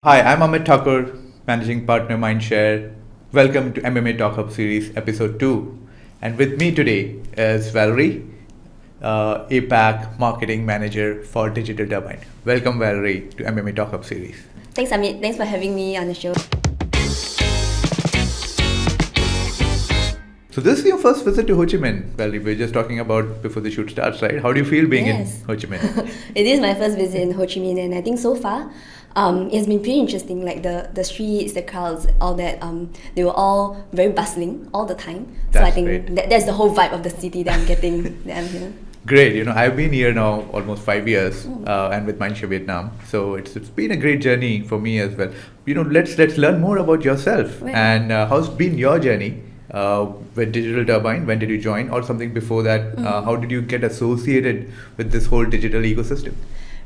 Hi, I'm Amit Thakur, Managing Partner Mindshare. Welcome to MMA Talk Hub Series, Episode 2. And with me today is Valerie, APAC Marketing Manager for Digital Turbine. Welcome, Valerie, to MMA Talk Hub Series. Thanks, Amit. Thanks for having me on the show. So this is your first visit to Ho Chi Minh, Valerie. We were just talking about before the shoot starts, right? How do you feel being in Ho Chi Minh? It is my first visit in Ho Chi Minh, and I think so far, it's been pretty interesting. Like the streets, the crowds, all that. They were all very bustling all the time. So I think that's the whole vibe of the city that I'm getting. that I'm here. Great. I've been here now almost 5 years, and with Mindshare Vietnam. So it's been a great journey for me as well. Let's learn more about yourself and how's been your journey with Digital Turbine. When did you join, or something before that? How did you get associated with this whole digital ecosystem?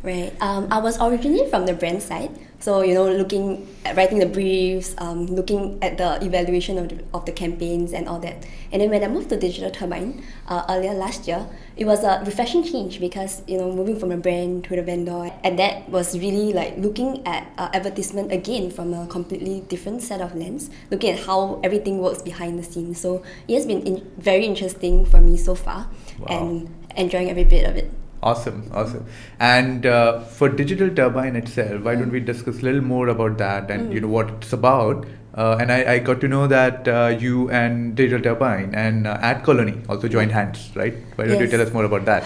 Right. I was originally from the brand side, so looking at writing the briefs, looking at the evaluation of the campaigns and all that. And then when I moved to Digital Turbine earlier last year, it was a refreshing change because moving from a brand to the vendor, and that was really like looking at advertisement again from a completely different set of lens, looking at how everything works behind the scenes. So it has been very interesting for me so far, and enjoying every bit of it. Awesome. And for Digital Turbine itself, why don't we discuss a little more about that and what it's about? And I got to know that you and Digital Turbine and Ad Colony also joined hands, right? Why don't you tell us more about that?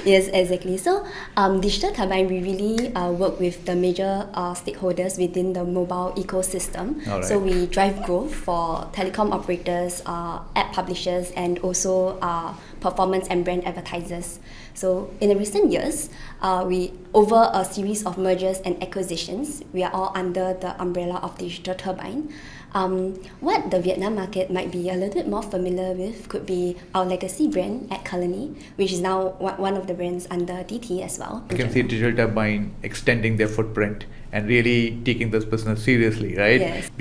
Yes, exactly. So Digital Turbine, we really work with the major stakeholders within the mobile ecosystem. Right. So we drive growth for telecom operators, app publishers, and also performance and brand advertisers. So in the recent years, we over a series of mergers and acquisitions, we are all under the umbrella of Digital Turbine. What the Vietnam market might be a little bit more familiar with could be our legacy brand Ad Colony, which is now one of the brands under DT as well. You can see Digital Turbine extending their footprint and really taking this business seriously, right? Yes.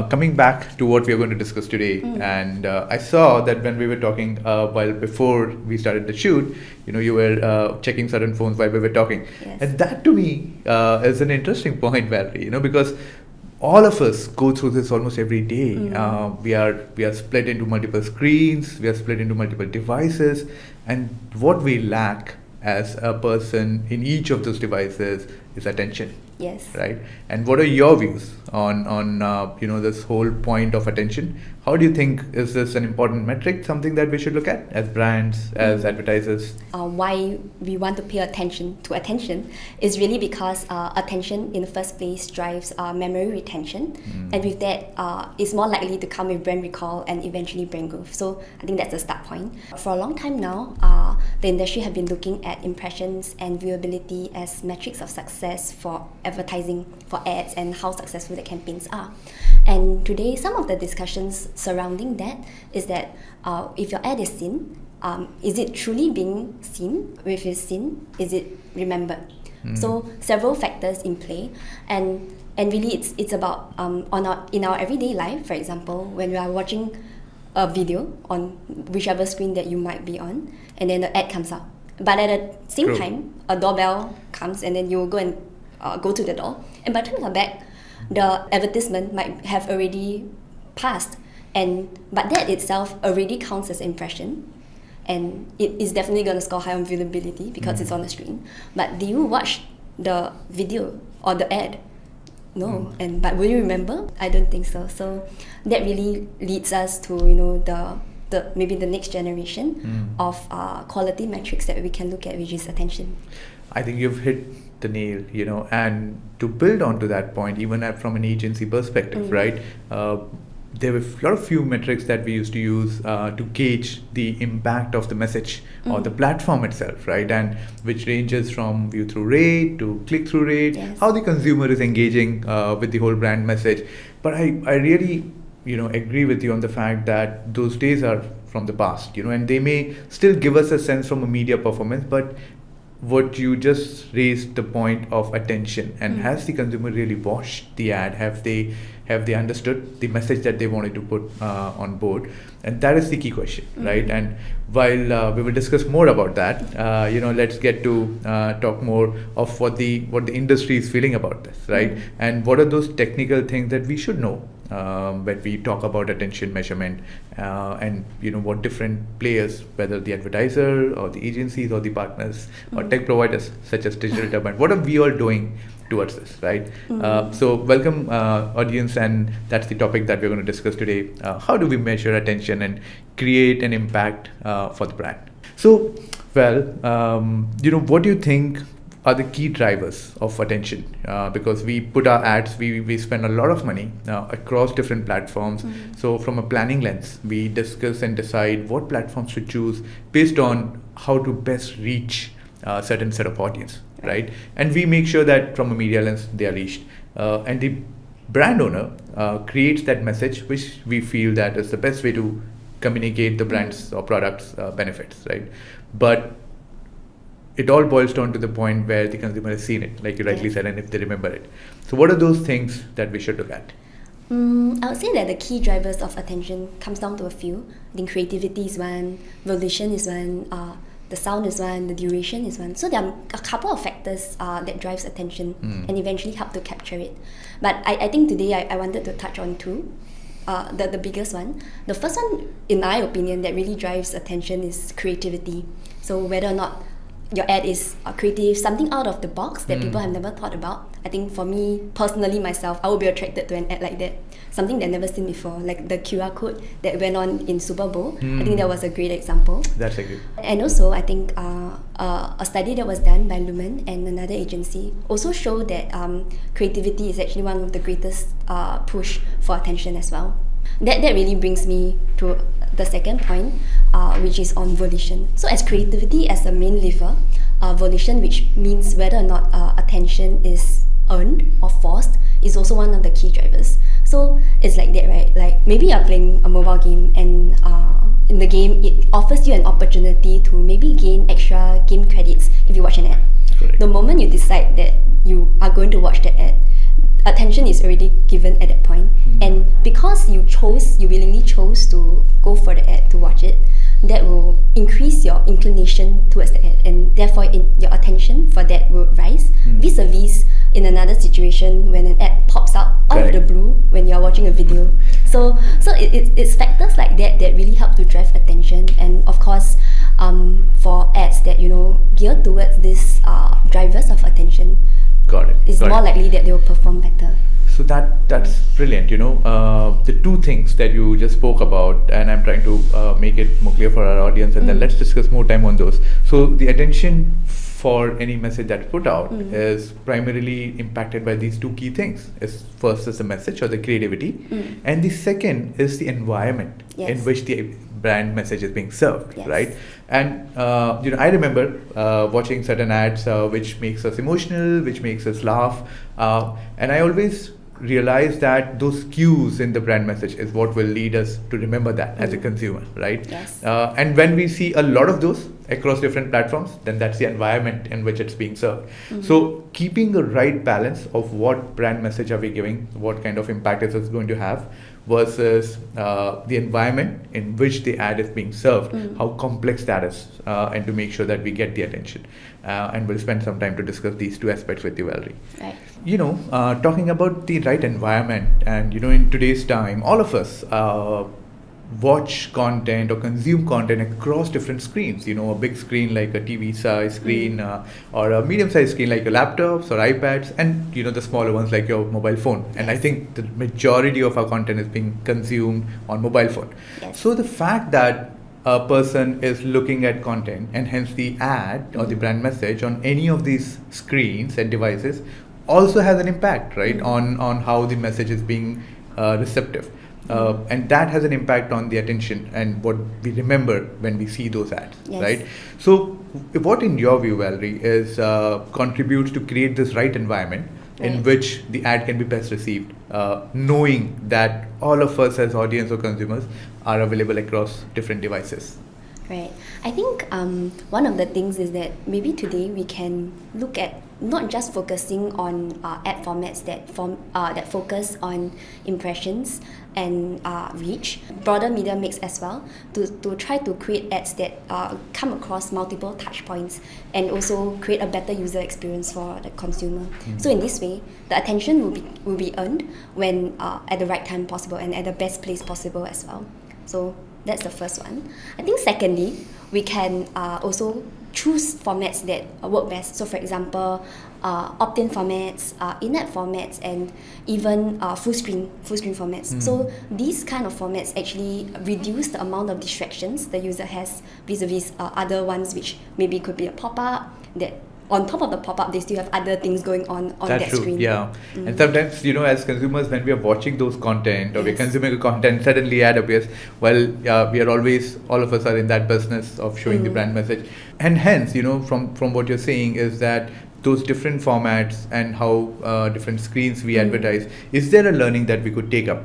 Coming back to what we are going to discuss today, and I saw that when we were talking while before we started the shoot, you were checking certain phones while we were talking. Yes. And that to me is an interesting point, Valerie, because all of us go through this almost every day. We are split into multiple screens, we are split into multiple devices, and what we lack as a person in each of those devices is attention. Yes. Right. And what are your views on this whole point of attention? How do you think, is this an important metric, something that we should look at as brands, as advertisers? Why we want to pay attention to attention is really because attention in the first place drives memory retention, and with that it's more likely to come with brand recall and eventually brand growth. So I think that's the start point. For a long time now, the industry have been looking at impressions and viewability as metrics of success for advertising, for ads, and how successful the campaigns are. And today, some of the discussions surrounding that is that if your ad is seen, is it truly being seen? If it's seen, is it remembered? So several factors in play, and really it's about in our everyday life. For example, when we are watching a video on whichever screen that you might be on, and then the ad comes up, but at the same time, a doorbell comes, and then you will go and go to the door, and by the time you are back, the advertisement might have already passed, but that itself already counts as impression, and it is definitely going to score high on viewability because it's on the screen. But do you watch the video or the ad? No. But will you remember? I don't think so. So that really leads us to the maybe the next generation of quality metrics that we can look at, which is attention. I think you've hit the nail, and to build onto that point, even from an agency perspective, right? There were a lot of few metrics that we used to use to gauge the impact of the message or the platform itself, right? And which ranges from view through rate to click through rate, how the consumer is engaging with the whole brand message. But I really agree with you on the fact that those days are from the past, and they may still give us a sense from a media performance, but what you just raised the point of attention, and has the consumer really watched the ad? Have they understood the message that they wanted to put on board? And that is the key question, right? And while we will discuss more about that, let's get to talk more of what the industry is feeling about this, right? And what are those technical things that we should know when we talk about attention measurement, and what different players, whether the advertiser or the agencies or the partners or tech providers such as Digital Turbine, what are we all doing towards this, right? So welcome audience, and that's the topic that we're going to discuss today. How do we measure attention and create an impact for the brand? So, what do you think are the key drivers of attention? Because we put our ads, we spend a lot of money across different platforms. So from a planning lens, we discuss and decide what platforms to choose based on how to best reach a certain set of audience, right? And we make sure that from a media lens, they are reached. And the brand owner creates that message, which we feel that is the best way to communicate the brand's or product's benefits, right? But it all boils down to the point where the consumer has seen it, like you rightly said, and if they remember it. So what are those things that we should look at? I would say that the key drivers of attention comes down to a few. I think creativity is one, volition is one, the sound is one, the duration is one. So there are a couple of factors that drives attention and eventually help to capture it. But I think today I wanted to touch on two. The biggest one. The first one, in my opinion, that really drives attention is creativity. So whether or not your ad is creative, something out of the box that people have never thought about. I think for me, personally, myself, I would be attracted to an ad like that. Something that I've never seen before, like the QR code that went on in Super Bowl. I think that was a great example. That's a good. And also, I think a study that was done by Lumen and another agency also showed that creativity is actually one of the greatest push for attention as well. That really brings me to the second point, which is on volition. So as creativity as the main lever, volition, which means whether or not attention is earned or forced, is also one of the key drivers. So it's like that, right? Like maybe you're playing a mobile game, and in the game it offers you an opportunity to maybe gain extra game credits if you watch an ad. Correct. The moment you decide that you are going to watch the ad, attention is already given at that point. And because you willingly chose to go for the ad, to watch it, that will increase your inclination towards the ad, and therefore your attention for that will rise. Vis-a-vis in another situation when an ad pops out of the blue when you're watching a video. So it's factors like that that really help to drive attention. And of course, for ads that gear towards these drivers of attention, it's more likely that they will perform better. So that's brilliant. The two things that you just spoke about, and I'm trying to make it more clear for our audience, and then let's discuss more time on those. So the attention for any message that's put out is primarily impacted by these two key things. First is the message or the creativity, and the second is the environment in which the brand message is being served, right? And I remember watching certain ads which makes us emotional, which makes us laugh, and I always realize that those cues in the brand message is what will lead us to remember that as a consumer, right? Yes. And when we see a lot of those across different platforms, then that's the environment in which it's being served. So keeping the right balance of what brand message are we giving, what kind of impact is it going to have, versus the environment in which the ad is being served, how complex that is, and to make sure that we get the attention. And we'll spend some time to discuss these two aspects with you, Valerie. Right. Talking about the right environment, and in today's time, all of us watch content or consume content across different screens. A big screen like a TV size screen, or a medium sized screen like your laptops or iPads, and the smaller ones like your mobile phone. And I think the majority of our content is being consumed on mobile phone. Yes. So the fact that a person is looking at content, and hence the ad or the brand message on any of these screens and devices also has an impact, right, on how the message is being receptive. And that has an impact on the attention and what we remember when we see those ads, right? So what, in your view, Valerie, is contributes to create this right environment in which the ad can be best received, knowing that all of us as audience or consumers are available across different devices? Right. I think one of the things is that maybe today we can look at not just focusing on ad formats that focus on impressions and reach, broader media mix as well, to try to create ads that come across multiple touch points and also create a better user experience for the consumer. So in this way, the attention will be earned when at the right time possible and at the best place possible as well. So that's the first one. I think secondly, we can also choose formats that work best. So for example, opt-in formats, in-app formats, and even full screen formats. So these kind of formats actually reduce the amount of distractions the user has vis-a-vis other ones, which maybe could be a pop-up that on top of the pop-up, they still have other things going on that screen. Yeah. And sometimes, as consumers, when we are watching those content or we're consuming a content, suddenly ad appears. Well, we are always, all of us are in that business of showing the brand message. And hence, from what you're saying is that those different formats and how different screens we advertise, is there a learning that we could take up?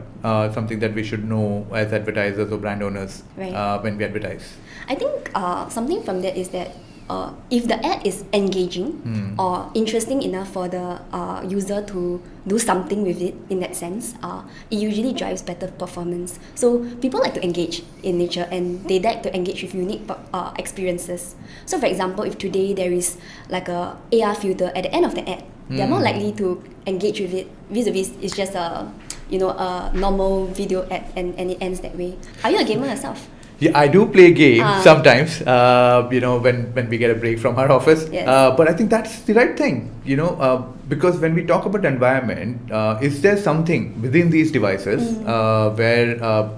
Something that we should know as advertisers or brand owners when we advertise? I think something from that is that if the ad is engaging or interesting enough for the user to do something with it in that sense, it usually drives better performance. So people like to engage in nature and they like to engage with unique experiences. So for example, if today there is like a AR filter at the end of the ad, they're more likely to engage with it vis-a-vis it's just a normal video ad and it ends that way. Are you a gamer yourself? Yeah, I do play games sometimes, when we get a break from our office. Yes. But I think that's the right thing, because when we talk about environment, is there something within these devices where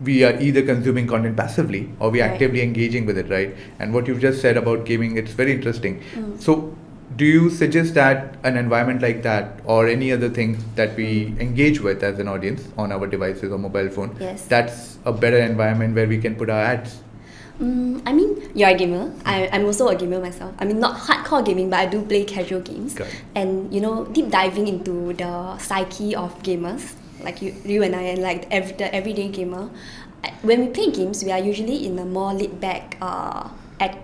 we are either consuming content passively or we are actively engaging with it, right? And what you've just said about gaming, it's very interesting. So do you suggest that an environment like that or any other thing that we engage with as an audience on our devices or mobile phone, that's a better environment where we can put our ads? I mean, you're a gamer. I'm also a gamer myself. I mean, not hardcore gaming, but I do play casual games. And, deep diving into the psyche of gamers, like you and I, and like the everyday gamer, when we play games, we are usually in a more laid-back,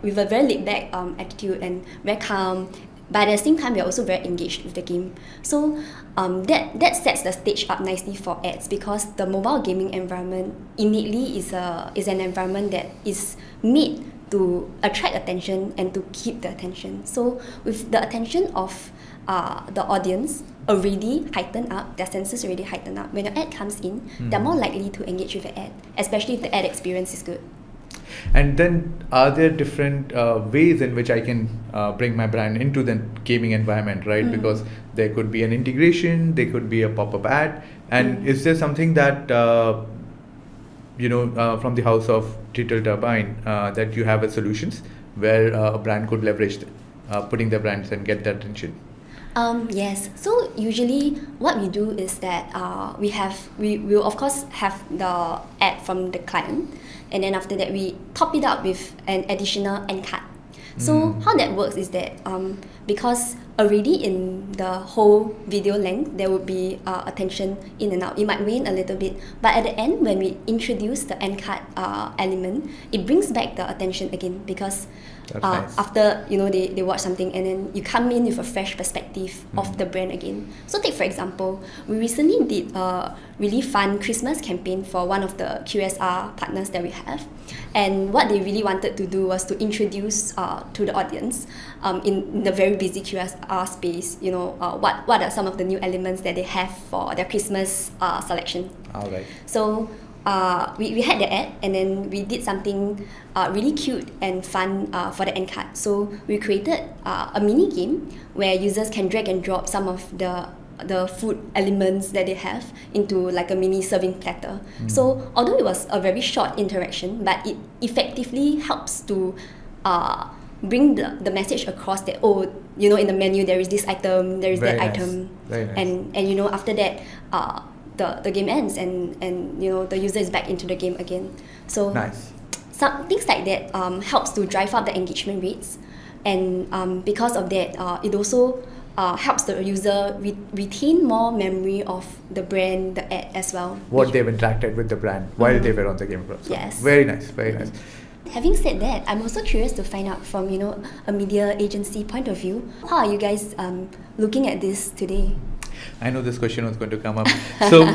with a very laid-back attitude and very calm. But at the same time, we are also very engaged with the game. So that sets the stage up nicely for ads, because the mobile gaming environment innately is an environment that is made to attract attention and to keep the attention. So with the attention of the audience already heightened up, their senses already heightened up, when your ad comes in, they're more likely to engage with the ad, especially if the ad experience is good. And then are there different ways in which I can bring my brand into the gaming environment, right? Because there could be an integration, there could be a pop-up ad. And is there something that, from the house of Digital Turbine, that you have as solutions where a brand could leverage putting their brands and get their attention? Yes. So usually what we do is that we will of course have the ad from the client, and then after that we top it up with an additional end card. So how that works is that because already in the whole video length there would be attention in and out. It might wane a little bit, but at the end when we introduce the end card element, it brings back the attention again, because nice. After they watch something and then you come in with a fresh perspective of the brand again. So take for example, we recently did a really fun Christmas campaign for one of the QSR partners that we have, and what they really wanted to do was to introduce to the audience in the very busy QSR space, what are some of the new elements that they have for their Christmas selection. All right. So we had the ad, and then we did something really cute and fun for the end card. So we created a mini game where users can drag and drop some of the food elements that they have into like a mini serving platter. So although it was a very short interaction, but it effectively helps to bring the message across that, in the menu there is this item, there is Very that nice. item. Very nice. And after that the game ends and the user is back into the game again. So nice. Some things like that helps to drive up the engagement rates, and because of that it also helps the user retain more memory of the brand, the ad as well. What they've interacted with the brand while they were on the game. Yes. Very nice, very nice. having said that, I'm also curious to find out from, a media agency point of view, how are you guys looking at this today? I know this question was going to come up. So,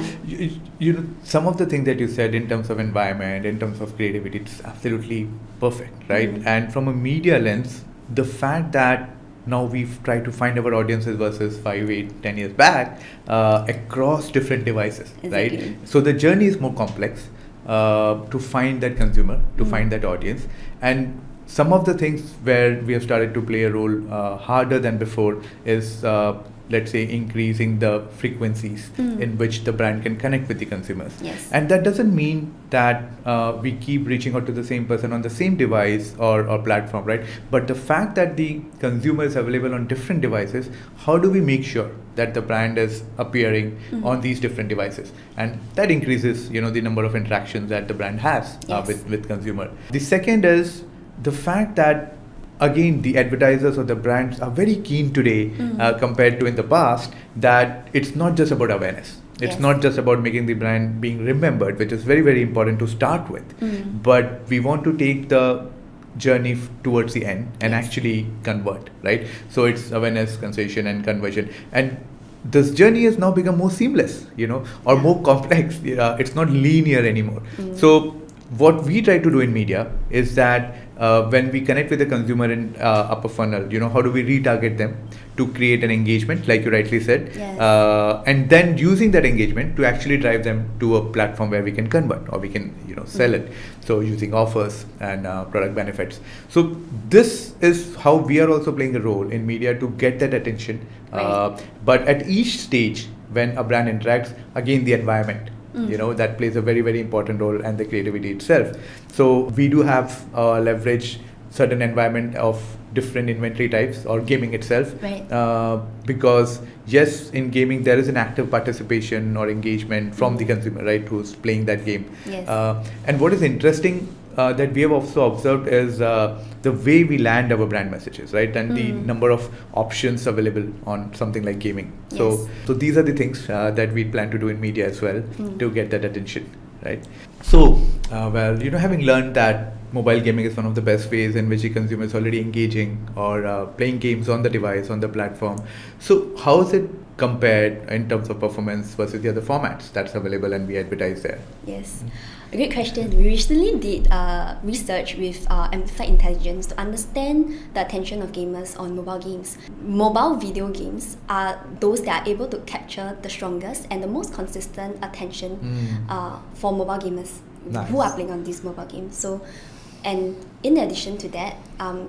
some of the things that you said in terms of environment, in terms of creativity, it's absolutely perfect, right? Mm-hmm. And from a media lens, the fact that now we've tried to find our audiences versus 5, 8, 10 years back across different devices, exactly. Right? So the journey is more complex to find that consumer, to find that audience. And some of the things where we have started to play a role harder than before is let's say increasing the frequencies in which the brand can connect with the consumers. Yes. And that doesn't mean that we keep reaching out to the same person on the same device or platform, right? But the fact that the consumer is available on different devices, how do we make sure that the brand is appearing on these different devices? And that increases, the number of interactions that the brand has with consumer. The second is the fact that again, the advertisers or the brands are very keen today compared to in the past that it's not just about awareness. It's not just about making the brand being remembered, which is very, very important to start with. But we want to take the journey towards the end and actually convert, right? So it's awareness, consideration, and conversion. And this journey has now become more seamless, or more complex. It's not linear anymore. So what we try to do in media is that when we connect with the consumer in upper funnel, how do we retarget them to create an engagement, like you rightly said, and then using that engagement to actually drive them to a platform where we can convert or we can, sell it. So using offers and product benefits. So this is how we are also playing a role in media to get that attention. Right. But at each stage, when a brand interacts, again, the environment. That plays a very, very important role, and the creativity itself. So we do have leverage certain environment of different inventory types or gaming itself. Right. Because yes, in gaming there is an active participation or engagement from the consumer, right, who's playing that game. Yes. And what is interesting that we have also observed is the way we land our brand messages, right, and the number of options available on something like gaming. So these are the things that we plan to do in media as well to get that attention, right? So, having learned that mobile gaming is one of the best ways in which the consumer is already engaging or playing games on the device, on the platform. So how is it compared in terms of performance versus the other formats that's available and we advertise there? Yes. A great question. We recently did research with Amplified Intelligence to understand the attention of gamers on mobile games. Mobile video games are those that are able to capture the strongest and the most consistent attention for mobile gamers who are playing on these mobile games. So, and in addition to that,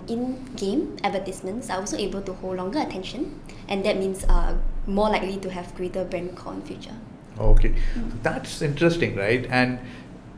in-game advertisements are also able to hold longer attention, and that means more likely to have greater brand recall in future. Okay, that's interesting, right? And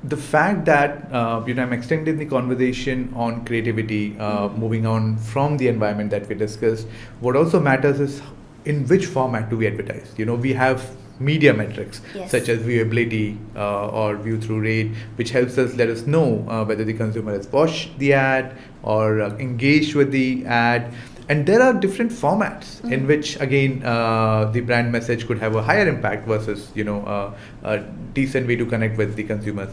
the fact that I'm extending the conversation on creativity, moving on from the environment that we discussed. What also matters is in which format do we advertise? We have media metrics such as viewability or view through rate, which helps us let us know whether the consumer has watched the ad or engaged with the ad. And there are different formats in which, again, the brand message could have a higher impact versus, a decent way to connect with the consumers.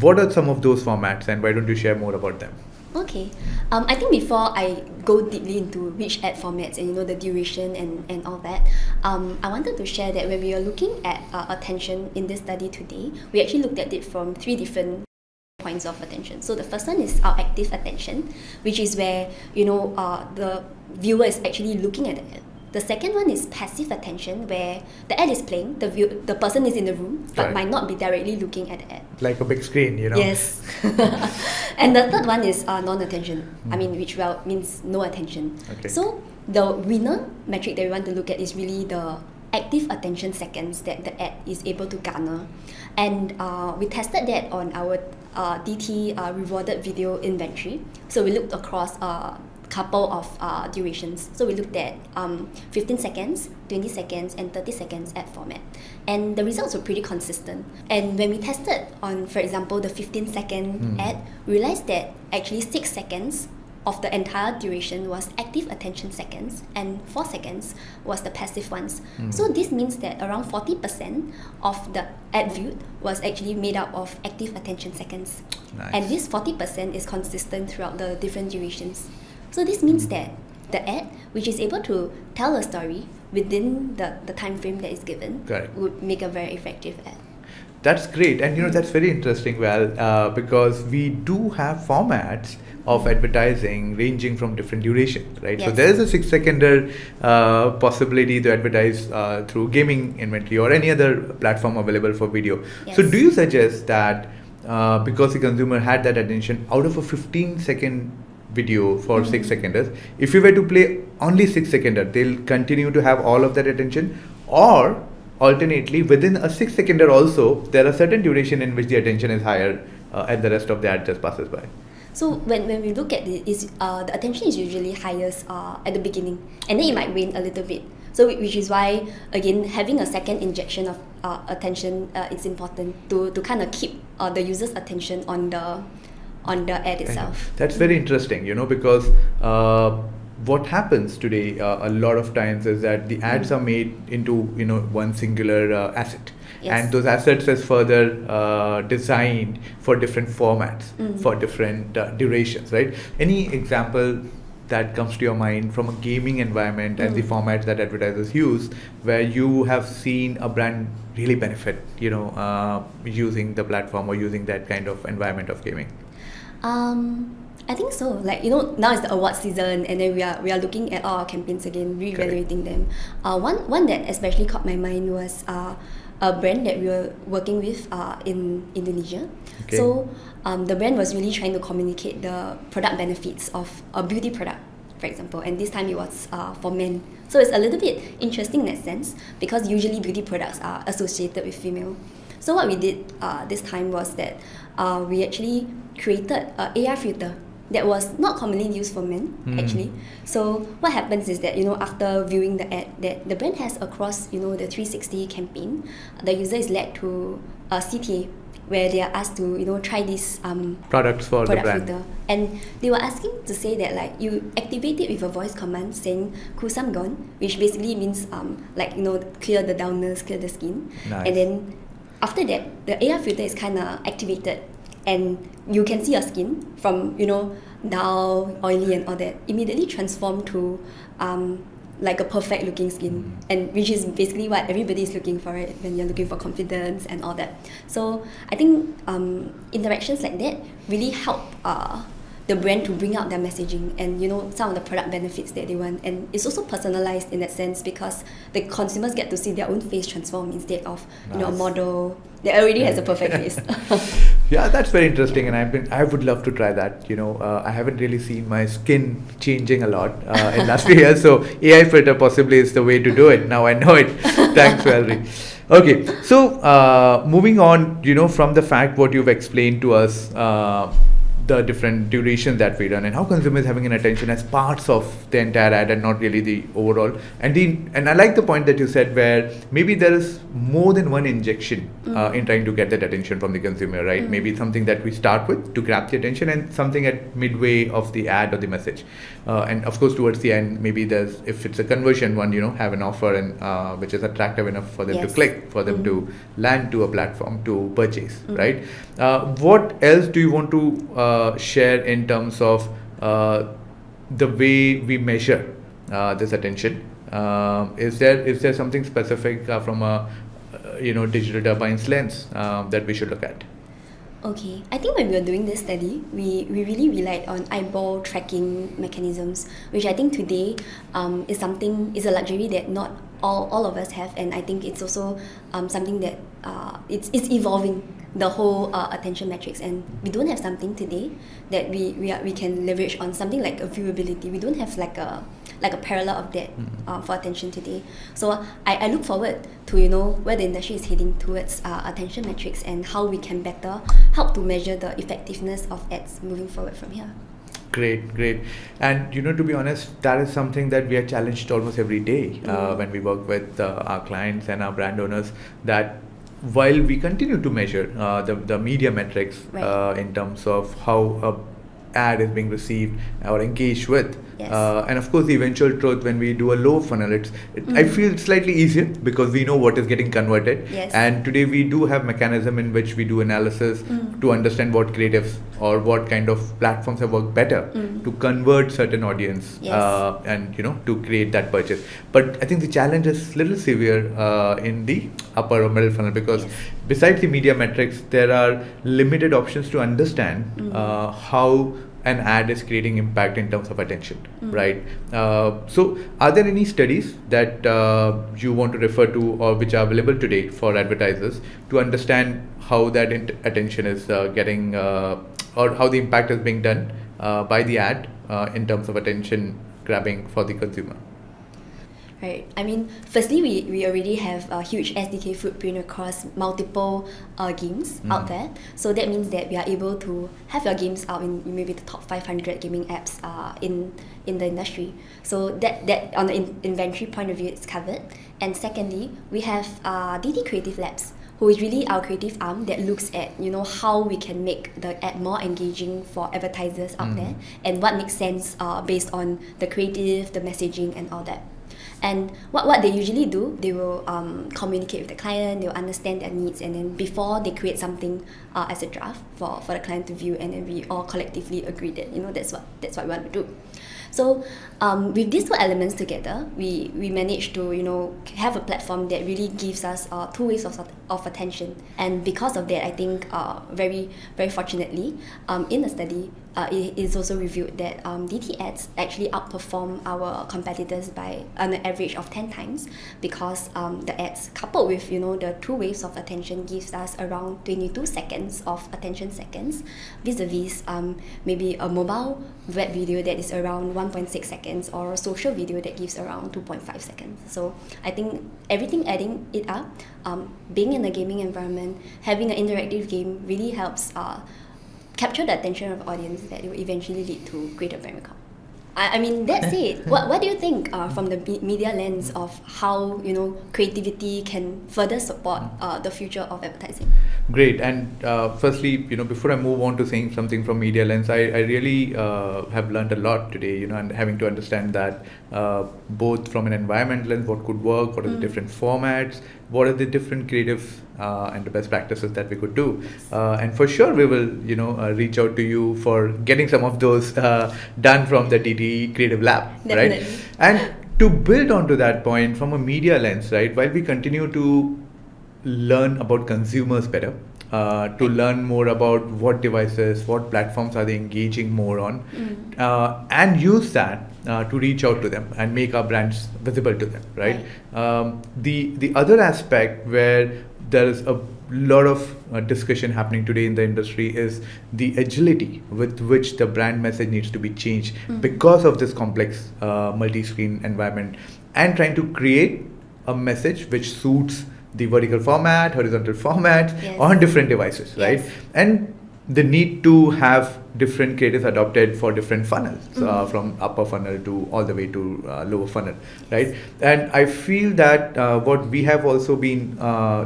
What are some of those formats, and why don't you share more about them? Okay. I think before I go deeply into which ad formats and the duration and all that, I wanted to share that when we are looking at attention in this study today, we actually looked at it from 3 different points of attention. So the first one is our active attention, which is where the viewer is actually looking at the ad. The second one is passive attention, where the ad is playing, the person is in the room but might not be directly looking at the ad. Like a big screen, Yes. And the third one is non-attention, which means no attention. Okay. So the winner metric that we want to look at is really the active attention seconds that the ad is able to garner. And we tested that on our DT rewarded video inventory. So we looked across couple of durations. So we looked at 15 seconds, 20 seconds, and 30 seconds ad format. And the results were pretty consistent. And when we tested on, for example, the 15-second ad, we realized that actually 6 seconds of the entire duration was active attention seconds, and 4 seconds was the passive ones. So this means that around 40% of the ad viewed was actually made up of active attention seconds. Nice. And this 40% is consistent throughout the different durations. So this means that the ad, which is able to tell a story within the time frame that is given, Correct. would make a very effective ad. That's great, and that's very interesting, Val, because we do have formats of advertising ranging from different durations, right? Yes. So there is a 6-seconder possibility to advertise through gaming inventory or any other platform available for video. Yes. So do you suggest that because the consumer had that attention, out of a 15-second video for 6-seconders, if you were to play only 6-seconder, they'll continue to have all of that attention? Or alternately, within a 6-seconder also, there are certain duration in which the attention is higher and the rest of the ad just passes by? So when we look at it, the attention is usually highest at the beginning, and then it might wane a little bit. So which is why, again, having a second injection of attention is important to kind of keep the user's attention on the ad itself. That's very interesting, because what happens today a lot of times is that the ads are made into one singular asset. Yes. And those assets is further designed for different formats, for different durations, right? Any example that comes to your mind from a gaming environment and the formats that advertisers use, where you have seen a brand really benefit, using the platform or using that kind of environment of gaming? I think so. Like, now is the award season, and then we are looking at all our campaigns again, reevaluating them. One that especially caught my mind was a brand that we were working with in Indonesia. Okay. So the brand was really trying to communicate the product benefits of a beauty product, for example, and this time it was for men. So it's a little bit interesting in that sense, because usually beauty products are associated with female. So what we did this time was that we actually created an AR filter that was not commonly used for men, actually. So what happens is that, after viewing the ad that the brand has across, the 360 campaign, the user is led to a CTA where they are asked to, try this products for the brand. filter. And they were asking to say that, like, you activate it with a voice command saying kusam which basically means clear the dullness, clear the skin. Nice. And then after that, the AR filter is kind of activated, and you can see your skin from, dull, oily and all that, immediately transform to like a perfect looking skin, and which is basically what everybody is looking for, right? When you're looking for confidence and all that. So I think interactions like that really help the brand to bring out their messaging and some of the product benefits that they want. And it's also personalized in that sense, because the consumers get to see their own face transform instead of a Nice. model that already has a perfect face. Yeah, that's very interesting, and I would love to try that. I haven't really seen my skin changing a lot in last few years, so AI filter possibly is the way to do it. Now I know it. Thanks, Valerie. Okay, so moving on, from the fact what you've explained to us, the different durations that we run and how consumers having an attention as parts of the entire ad and not really the overall. And I like the point that you said where maybe there is more than one injection in trying to get that attention from the consumer, right? Maybe something that we start with to grab the attention and something at midway of the ad or the message. And of course, towards the end, maybe there's, if it's a conversion one, have an offer and which is attractive enough for them to click, for them to land to a platform to purchase, right? What else do you want to share in terms of the way we measure this attention? Is there something specific from a digital Turbine's lens that we should look at? Okay, I think when we were doing this study, we really relied on eyeball tracking mechanisms, which I think today is a luxury that not all of us have, and I think it's also something that it's evolving, the whole attention metrics, and we don't have something today that we can leverage on, something like a viewability. We don't have like a parallel of that for attention today. So I look forward to where the industry is heading towards attention metrics and how we can better help to measure the effectiveness of ads moving forward from here. Great. And to be honest, that is something that we are challenged almost every day when we work with our clients and our brand owners, that while we continue to measure the media metrics in terms of how ad is being received or engaged with. Yes. And of course, the eventual truth when we do a low funnel, I feel it's slightly easier because we know what is getting converted. Yes. And today we do have mechanism in which we do analysis to understand what creatives or what kind of platforms have worked better to convert certain audience and to create that purchase. But I think the challenge is little severe in the upper or middle funnel because besides the media metrics, there are limited options to understand how an ad is creating impact in terms of attention, right? So are there any studies that you want to refer to or which are available today for advertisers to understand how that attention is getting or how the impact is being done by the ad in terms of attention grabbing for the consumer? Right. I mean, firstly, we already have a huge SDK footprint across multiple games out there. So that means that we are able to have your games out in maybe the top 500 gaming apps in the industry. So that on the inventory point of view, it's covered. And secondly, we have DT Creative Labs, who is really our creative arm that looks at how we can make the ad more engaging for advertisers out there and what makes sense based on the creative, the messaging, and all that. And what they usually do, they will communicate with the client, they will understand their needs, and then before they create something as a draft for the client to view, and then we all collectively agree that that's what we want to do. So with these two elements together, we managed to have a platform that really gives us 2 ways of attention. And because of that, I think very very fortunately, in the study, it is also revealed that DT ads actually outperform our competitors by an average of 10 times because the ads coupled with the 2 waves of attention gives us around 22 seconds of attention seconds vis-a-vis maybe a mobile web video that is around 1.6 seconds or a social video that gives around 2.5 seconds. So I think everything adding it up, being in a gaming environment, having an interactive game really helps capture the attention of the audience that it will eventually lead to greater brand recall. I mean, that's it. What do you think from the media lens of how creativity can further support the future of advertising? Great. And firstly, before I move on to saying something from media lens, I really have learned a lot today, and having to understand that both from an environment lens, what could work, what are the different formats, what are the different creative and the best practices that we could do. And for sure, we will, reach out to you for getting some of those done from the DT Creative Lab, Definitely. right? And to build onto that point from a media lens, right, while we continue to learn about consumers better, to learn more about what devices, what platforms are they engaging more on, and use that to reach out to them and make our brands visible to them, right? The other aspect where there is a lot of discussion happening today in the industry is the agility with which the brand message needs to be changed because of this complex multi-screen environment, and trying to create a message which suits the vertical format, horizontal format on different devices, right? And the need to have different creatives adopted for different funnels, from upper funnel to all the way to lower funnel, right? And I feel that what we have also been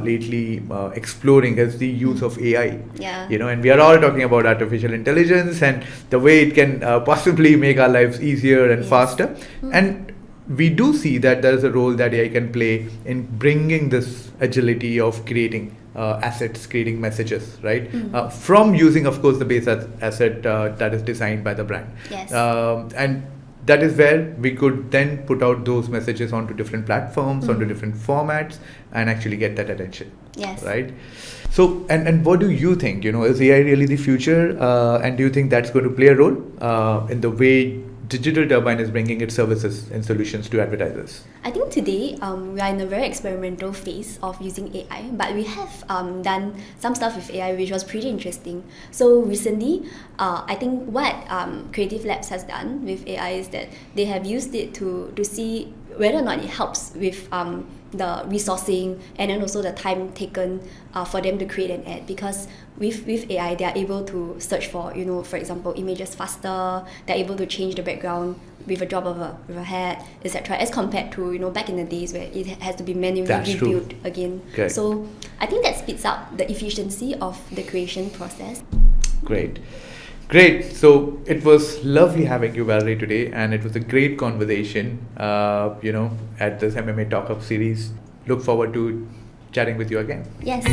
lately exploring is the use of AI. And we are all talking about artificial intelligence and the way it can possibly make our lives easier and faster. And we do see that there is a role that AI can play in bringing this agility of creating assets, creating messages, right? From using, of course, the base asset that is designed by the brand. And that is where we could then put out those messages onto different platforms, onto different formats, and actually get that attention. Right? So, and what do you think? Is AI really the future? And do you think that's going to play a role in the way Digital Turbine is bringing its services and solutions to advertisers? I think today we are in a very experimental phase of using AI, but we have done some stuff with AI which was pretty interesting. So recently, I think what Creative Labs has done with AI is that they have used it to see whether or not it helps with the resourcing and then also the time taken for them to create an ad, because with AI they are able to search for for example images faster, they're able to change the background with a drop of a hat, etc., as compared to back in the days where it has to be manually rebuilt again. So I think that speeds up the efficiency of the creation process. Great. Great. So it was lovely having you, Valerie, today, and it was a great conversation, at this MMA Talk Hub series. Look forward to chatting with you again. Yes.